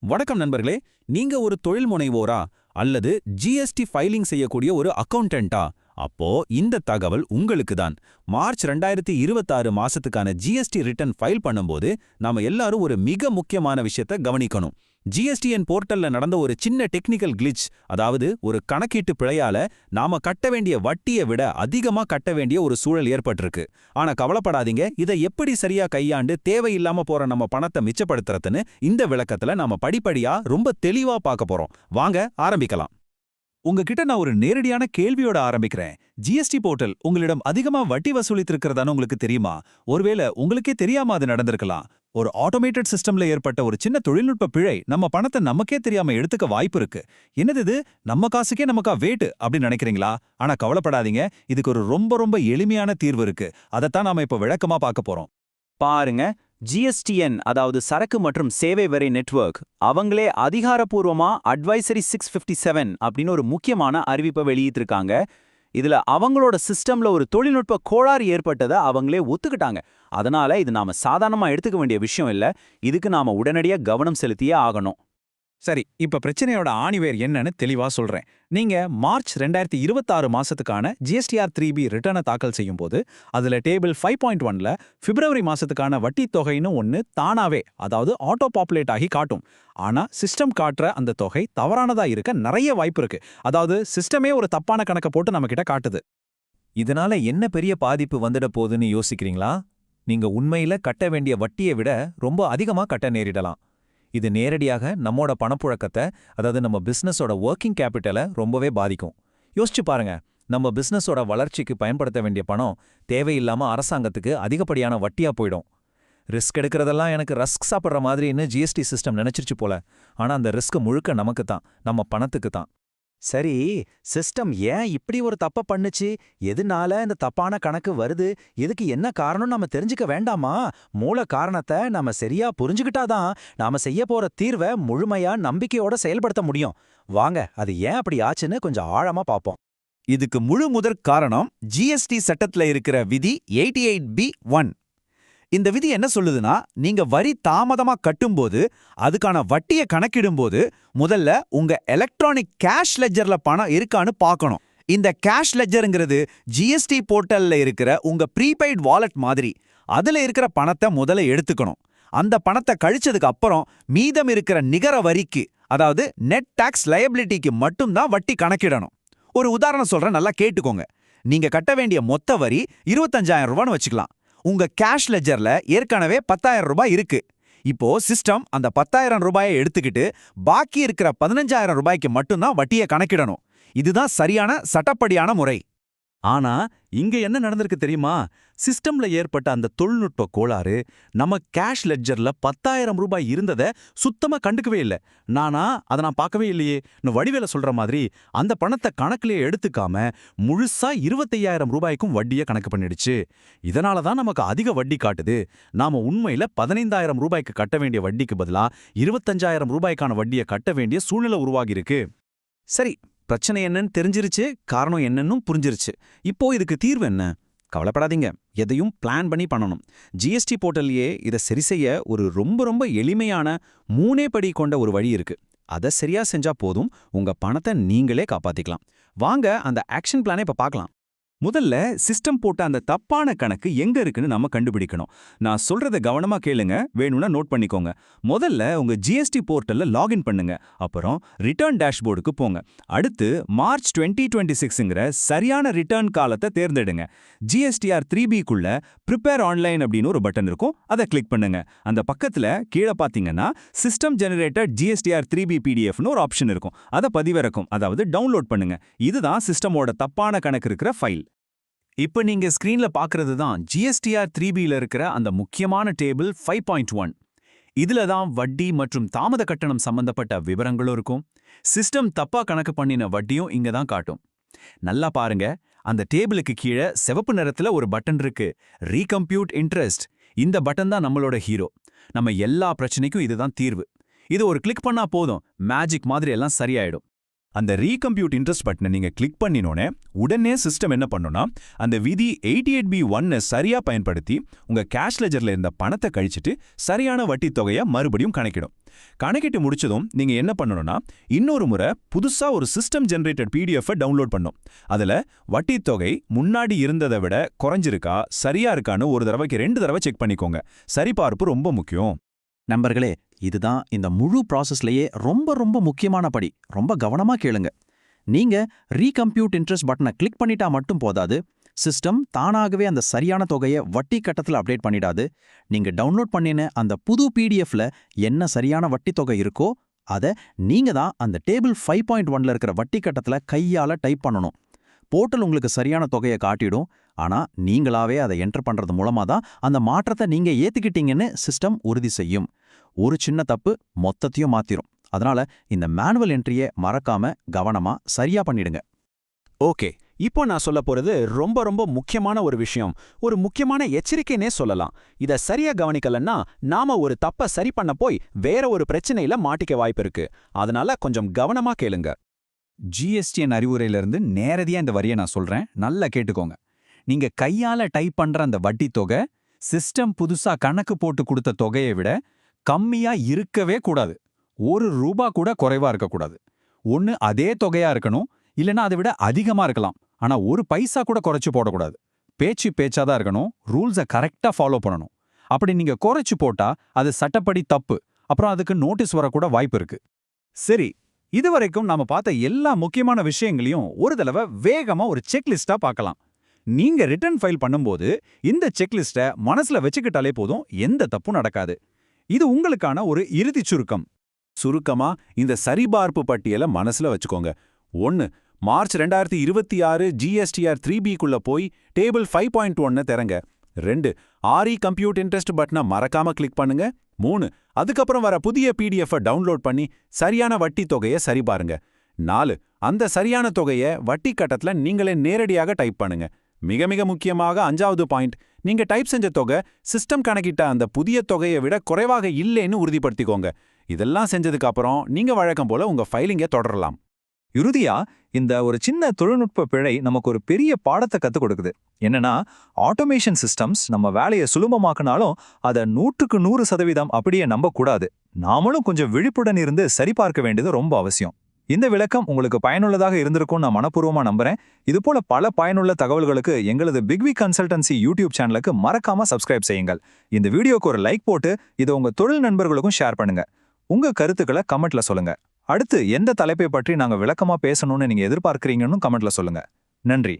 வணக்கம் நண்பர்களே. நீங்க ஒரு தொழில் முனைவோரா அல்லது ஜிஎஸ்டி ஃபைலிங் செய்யக்கூடிய ஒரு அக்கவுண்டன்ட்டா? அப்போ இந்த தகவல் உங்களுக்கு தான். மார்ச் 2026 மாசத்துக்கான ஜிஎஸ்டி ரிட்டர்ன் ஃபைல் பண்ணும்போது நாம எல்லாரும் ஒரு மிக முக்கியமான விஷயத்த கவனிக்கணும். ஜிஎஸ்டிஎன் போர்ட்டல்ல நடந்த ஒரு சின்ன டெக்னிக்கல் கிளிச், அதாவது ஒரு கணக்கீட்டு பிழையால நாம கட்ட வேண்டிய வட்டியை விட அதிகமா கட்ட வேண்டிய ஒரு சூழல் ஏற்பட்டிருக்கு. ஆனா கவலைப்படாதீங்க, இதை எப்படி சரியா கையாண்டு தேவையில்லாம போற நம்ம பணத்தை மிச்சப்படுத்துறதுன்னு இந்த விளக்கத்துல நாம படிப்படியா ரொம்ப தெளிவா பார்க்க போறோம். வாங்க ஆரம்பிக்கலாம். உங்ககிட்ட நான் ஒரு நேரடியான கேள்வியோட ஆரம்பிக்கிறேன். ஜிஎஸ்டி போர்ட்டல் உங்களிடம் அதிகமா வட்டி வசூலித்திருக்கிறதான்னு உங்களுக்கு தெரியுமா? ஒருவேளை உங்களுக்கே தெரியாம அது நடந்திருக்கலாம். ஒரு ஆட்டோமேட்டட் சிஸ்டம்ல ஏற்பட்ட ஒரு சின்ன தொழில்நுட்ப பிழை நம்ம பணத்தை நமக்கே தெரியாம எடுத்துக்க வாய்ப்பு இருக்கு. என்னது இது, நம்ம காசுக்கே நமக்கா வேட்டு அப்படின்னு நினைக்கிறீங்களா? ஆனா கவலைப்படாதீங்க, இதுக்கு ஒரு ரொம்ப ரொம்ப எளிமையான தீர்வு இருக்கு. அதைத்தான் நாம இப்ப விளக்கமா பார்க்க போறோம். பாருங்க, ஜிஎஸ்டிஎன் அதாவது சரக்கு மற்றும் சேவை வரி நெட்வொர்க் அவங்களே அதிகாரப்பூர்வமா அட்வைசரி 657 அப்படின்னு ஒரு முக்கியமான அறிவிப்பை வெளியிட்டிருக்காங்க. இதுல அவங்களோட சிஸ்டம்ல ஒரு தொழில்நுட்ப கோளாறு ஏற்பட்டதை அவங்களே ஒத்துக்கிட்டாங்க. அதனால இது நாம சாதாரணமா எடுத்துக்க வேண்டிய விஷயம் இல்ல. இதுக்கு நாம உடனடியா கவனம் செலுத்தியே ஆகணும். சரி, இப்ப பிரச்சனையோட ஆணிவேர் என்னன்னு தெளிவா சொல்றேன். நீங்க மார்ச் 2026 மாசத்துக்கான ஜிஎஸ்டிஆர் 3B ரிட்டர்னை தாக்கல் செய்யும் போது அதுல டேபிள் 5.1ல பிப்ரவரி மாசத்துக்கான வட்டி தொகைன்னு ஒன்னு தானாவே, அதாவது ஆட்டோ பாப்புலேட் ஆகி காட்டும். ஆனா சிஸ்டம் காட்டுற அந்த தொகை தவறானதா இருக்க நிறைய வாய்ப்பு இருக்கு. அதாவது சிஸ்டமே ஒரு தப்பான கணக்கை போட்டு நம்ம கிட்ட காட்டுது. இதனால என்ன பெரிய பாதிப்பு வந்துட போகுதுன்னு யோசிக்கிறீங்களா? நீங்க உண்மையில கட்ட வேண்டிய வட்டியை விட ரொம்ப அதிகமா கட்ட நேரிடலாம். இது நேரடியாக நம்மோட பணப்புழக்கத்தை, அதாவது நம்ம பிசினஸோட ஒர்க்கிங் கேபிட்டலை ரொம்பவே பாதிக்கும். யோசிச்சு பாருங்க, நம்ம பிசினஸோட வளர்ச்சிக்கு பயன்படுத்த வேண்டிய பணம் தேவையில்லாம அரசாங்கத்துக்கு அதிகப்படியான வட்டியா போயிடும். ரிஸ்க் எடுக்கிறதெல்லாம் எனக்கு ரஸ்க் சாப்பிட்ற மாதிரின்னு ஜிஎஸ்டி சிஸ்டம் நினைச்சிருச்சு போல. ஆனா அந்த ரிஸ்க் முழுக்க நமக்கு தான், நம்ம பணத்துக்கு தான். சரி, சிஸ்டம் ஏன் இப்படி ஒரு தப்ப பண்ணுச்சு? எதனால இந்த தப்பான கணக்கு வருது? இதுக்கு என்ன காரணம் நாம தெரிஞ்சுக்க வேண்டாமா? மூல காரணத்தை நாம சரியா புரிஞ்சுக்கிட்டாதான் நாம செய்ய போற தீர்வை முழுமையா நம்பிக்கையோட செயல்படுத்த முடியும். வாங்க, அது ஏன் அப்படி ஆச்சுன்னு கொஞ்சம் ஆழமா பார்ப்போம். இதுக்கு முழு முதற் காரணம் ஜிஎஸ்டி சட்டத்துல இருக்கிற விதி 88B(1). இந்த விதி என்ன சொல்லுதுன்னா, நீங்க வரி தாமதமா கட்டும்போது அதுக்கான வட்டியை கணக்கிடும்போது முதல்ல உங்க எலக்ட்ரானிக் கேஷ் லெட்ஜர்ல பணம் இருக்கான்னு பார்க்கணும். இந்த கேஷ் லெட்ஜருங்கிறது ஜிஎஸ்டி போர்ட்டல்ல இருக்கிற உங்க ப்ரீபெய்ட் வாலெட் மாதிரி. அதுல இருக்கிற பணத்தை முதல்ல எடுத்துக்கணும். அந்த பணத்தை கழிச்சதுக்கு அப்புறம் மீதம் இருக்கிற நிகர வரிக்கு, அதாவது நெட் டாக்ஸ் லயபிலிட்டிக்கு மட்டும்தான் வட்டி கணக்கிடணும். ஒரு உதாரணம் சொல்றேன், நல்லா கேட்டுக்கோங்க. நீங்க கட்ட வேண்டிய மொத்த வரி 25,000 ரூபான்னு வச்சுக்கலாம். உங்க கேஷ் லெட்ஜர்ல ஏற்கனவே 10,000 ரூபாய் இருக்கு. இப்போ சிஸ்டம் அந்த 10,000 ரூபாயை எடுத்துக்கிட்டு பாக்கி இருக்கிற 15,000 ரூபாய்க்கு மட்டும்தான் வட்டியை கணக்கிடணும். இதுதான் சரியான சட்டப்படியான முறை. ஆனா இங்க என்ன நடந்திருக்கு தெரியுமா? சிஸ்டம்ல ஏற்பட்ட அந்த தொழில்நுட்ப கோளாறு நம்ம கேஷ் லெட்ஜர்ல 10,000 ரூபாய் இருந்தத சுத்தமா கண்டுக்கவே இல்ல. அதை நான் பார்க்கவே இல்லையே. வடிவேல சொல்ற மாதிரி அந்த பணத்தை கணக்குலயே எடுத்துக்காம முழுசா 25,000 ரூபாய்க்கும் வட்டியை கணக்கு பண்ணிடுச்சு. இதனால தான் நமக்கு அதிக வட்டி காட்டுது. நாம உண்மையில 15,000 ரூபாய்க்கு கட்ட வேண்டிய வட்டிக்கு பதிலா 25,000 ரூபாய்க்கான வட்டியை கட்ட வேண்டிய சூழ்நிலை உருவாகியிருக்கு. சரி, பிரச்சனை என்னன்னு தெரிஞ்சிருச்சு, காரணம் என்னன்னும் புரிஞ்சிருச்சு. இப்போ இதுக்கு தீர்வு என்ன? கவலைப்படாதீங்க, எதையும் பிளான் பண்ணி பண்ணணும். ஜிஎஸ்டி போர்ட்டல்லையே இதை சரி செய்ய ஒரு ரொம்ப ரொம்ப எளிமையான 3 படி கொண்ட ஒரு வழி இருக்கு. அதை சரியா செஞ்சா போதும், உங்க பணத்தை நீங்களே காப்பாத்திக்கலாம். வாங்க அந்த ஆக்ஷன் பிளானை இப்ப பார்க்கலாம். முதல்ல சிஸ்டம் போட்ட அந்த தப்பான கணக்கு எங்க இருக்குன்னு நம்ம கண்டுபிடிக்கணும். நான் சொல்றத கவனமா கேளுங்க, வேணும்னா நோட் பண்ணிக்கோங்க. முதல்ல உங்க ஜிஎஸ்டி போர்ட்டல்ல லாகின் பண்ணுங்க. அப்புறம் ரிட்டர்ன் டேஷ்போர்டுக்கு போங்க. அடுத்து மார்ச் 2026ங்கிற சரியான ரிட்டர்ன் காலத்தை தேர்ந்தெடுங்க. ஜிஎஸ்டிஆர் 3Bக்குள்ள ப்ரிப்பேர் ஆன்லைன் அப்படின்னு ஒரு பட்டன் இருக்கும், அதை கிளிக் பண்ணுங்க. அந்த பக்கத்துல கீழே பாத்தீங்கன்னா system generated GSTR 3B PDF ஒரு ஆப்ஷன் இருக்கும். அதை பதிவிறக்கும், அதாவது டவுன்லோட் பண்ணுங்க. இதுதான் சிஸ்டமோட தப்பான கணக்கு இருக்கிற ஃபைல். இப்ப நீங்க ஸ்கிரீன்ல பாக்குறது தான் ஜிஎஸ்டிஆர் 3Bல இருக்கிற அந்த முக்கியமான டேபிள் 5.1. இதுல தான் வட்டி மற்றும் தாமத கட்டணம் சம்பந்தப்பட்ட விவரங்களும் இருக்கும். சிஸ்டம் தப்பா கணக்கு பண்ணின வட்டியும் இங்க தான் காட்டும். நல்லா பாருங்க, அந்த டேபிளுக்கு கீழே சிவப்பு நிறத்துல ஒரு பட்டன் இருக்கு, ரீகம்ப்யூட் இன்ட்ரெஸ்ட். இந்த பட்டன் தான் நம்மளோட ஹீரோ. நம்ம எல்லா பிரச்சனைக்கும் இதுதான் தீர்வு. இது ஒரு கிளிக் பண்ணா போதும், மேஜிக் மாதிரி எல்லாம் சரியாயிடும். அந்த ரீகம்ப்யூட் இன்ட்ரெஸ்ட் பட்டனை நீங்க கிளிக் பண்ணினோனே உடனே சிஸ்டம் என்ன பண்ணும்னா அந்த விதி 88B1 சரியா பயன்படுத்தி உங்க கேஷ் லெஜர்ல இருந்த பணத்தை கழிச்சிட்டு சரியான வட்டி தொகையை மறுபடியும் கணக்கிட்டு முடிச்சதும் நீங்க என்ன பண்ணணும்னா இன்னொரு முறை புதுசா ஒரு சிஸ்டம் ஜெனரேட்டட் PDF டவுன்லோட் பண்ணும். அதுல வட்டி தொகை முன்னாடி இருந்ததை விட குறைஞ்சிருக்கா சரியா இருக்கான்னு ஒரு தடவைக்கு 2 தடவை செக் பண்ணிக்கோங்க. சரிபார்ப்பு ரொம்ப முக்கியம். நண்பர்களே, இதுதான் இந்த முழு ப்ராசஸ்லயே ரொம்ப ரொம்ப முக்கியமான படி. ரொம்ப கவனமா கேளுங்க. நீங்க ரீகம்ப்யூட் இன்ட்ரெஸ்ட் பட்டனை கிளிக் பண்ணிட்டா மட்டும் போதாது. சிஸ்டம் தானாகவே அந்த சரியான தொகையை வட்டி கட்டத்தில் அப்டேட் பண்ணிடாது. நீங்க டவுன்லோட் பண்ணின அந்த புது PDFல என்ன சரியான வட்டி தொகை இருக்கோ அதை நீங்க தான் அந்த டேபிள் 5.1ல இருக்கிற வட்டி கட்டத்தில் கையால டைப் பண்ணணும். போர்ட்டல் உங்களுக்கு சரியான தொகையை காட்டிடும். ஆனா நீங்களாவே அதை என்டர் பண்றது மூலமா தான் அந்த மாற்றத்தை நீங்க ஏத்துக்கிட்டீங்கன்னு சிஸ்டம் உறுதி செய்யும். ஒரு சின்ன தப்பு மொத்தத்தையும் மாத்திரும். அதனால இந்த மேனுவல் என்ட்ரியை மறக்காம கவனமா சரியா பண்ணிடுங்க. ஓகே, இப்போ நான் சொல்ல போறது ரொம்ப ரொம்ப முக்கியமான ஒரு விஷயம். ஒரு முக்கியமான எச்சரிக்கைனே சொல்லலாம். இத சரியா கவனிக்கலன்னா நாம ஒரு தப்ப சரி பண்ண போய் வேற ஒரு பிரச்சனையில மாட்டிக்க வாய்ப்பு இருக்கு. அதனால கொஞ்சம் கவனமா கேளுங்க. GSTN அறிவுரையிலிருந்து நேரடியா இந்த வரியை நான் சொல்றேன், நல்லா கேட்டுக்கோங்க. நீங்க கையால டைப் பண்ற அந்த வட்டி தொகை சிஸ்டம் புதுசா கணக்கு போட்டு கொடுத்த தொகையை விட கம்மியா இருக்கவே கூடாது. ₹1 கூட குறைவா இருக்கக்கூடாது. ஒன்னு அதே தொகையா இருக்கணும், இல்லைன்னா அதை விட அதிகமா இருக்கலாம். ஆனா ஒரு பைசா கூட குறைச்சு போடக்கூடாது. பேச்சாதான் இருக்கணும். ரூல்ஸை கரெக்டா ஃபாலோ பண்ணணும். அப்படி நீங்க குறைச்சு போட்டா அது சட்டப்படி தப்பு. அப்புறம் அதுக்கு நோட்டீஸ் வரக்கூட வாய்ப்பு இருக்கு. சரி, இதுவரைக்கும் நாம பார்த்த எல்லா முக்கியமான விஷயங்களையும் ஒரு தடவை வேகமா ஒரு செக்லிஸ்டா பார்க்கலாம். நீங்க ரிட்டர்ன் ஃபைல் பண்ணும்போது இந்த செக்லிஸ்ட்டை மனசுல வச்சுக்கிட்டாலே போதும், எந்த தப்பும் நடக்காது. இது உங்களுக்கான ஒரு இறுதிச் சுருக்கம். சுருக்கமா இந்த சரிபார்ப்பு பட்டியலை மனசுல வச்சுக்கோங்க. 1. மார்ச் 2026 GSTR 3Bக்குள்ள போய் டேபிள் 5.1 திறங்க. 2. RE கம்ப்யூட் இன்ட்ரெஸ்ட் பட்டனை மறக்காம கிளிக் பண்ணுங்க. 3. அதுக்கப்புறம் வர புதிய PDF டவுன்லோட் பண்ணி சரியான வட்டி தொகையை சரிபாருங்க. 4. அந்த சரியான தொகையை வட்டி கட்டத்துல நீங்களே நேரடியாக டைப் பண்ணுங்க. மிக மிக முக்கியமாக 5வது பாயிண்ட், நீங்க டைப் செஞ்ச தொகை சிஸ்டம் கணக்கிட்ட அந்த புதிய தொகையை விட குறைவாக இல்லைன்னு உறுதிப்படுத்திக்கோங்க. இதெல்லாம் செஞ்சதுக்கு அப்புறம் நீங்க வழக்கம் போல உங்க ஃபைலிங்கை தொடரலாம். இறுதியா இந்த ஒரு சின்ன தொழில்நுட்ப பிழை நமக்கு ஒரு பெரிய பாடத்தை கத்துக் கொடுக்குது. என்னன்னா, ஆட்டோமேஷன் சிஸ்டம்ஸ் நம்ம வேலையை சுலபமாக்குனாலும் அதை 100% அப்படியே நம்பக்கூடாது. நாமளும் கொஞ்சம் விழிப்புடன் இருந்து சரிபார்க்க வேண்டியது ரொம்ப அவசியம். இந்த விளக்கம் உங்களுக்கு பயனுள்ளதாக இருந்திருக்கும் நான் மனப்பூர்வமா நம்புறேன். இது போல பல பயனுள்ள தகவல்களுக்கு எங்களது பிக்வி கன்சல்டன்சி யூடியூப் சேனலுக்கு மறக்காம சப்ஸ்கிரைப் செய்யுங்கள். இந்த வீடியோக்கு ஒரு லைக் போட்டு இதை உங்க தொழில் நண்பர்களுக்கும் ஷேர் பண்ணுங்க. உங்க கருத்துக்களை கமெண்ட்ல சொல்லுங்க. அடுத்து எந்த தலைப்பை பற்றி நாங்க விளக்கமா பேசணும்னு நீங்க எதிர்பார்க்கறீங்கன்னு கமெண்ட்ல சொல்லுங்க. நன்றி.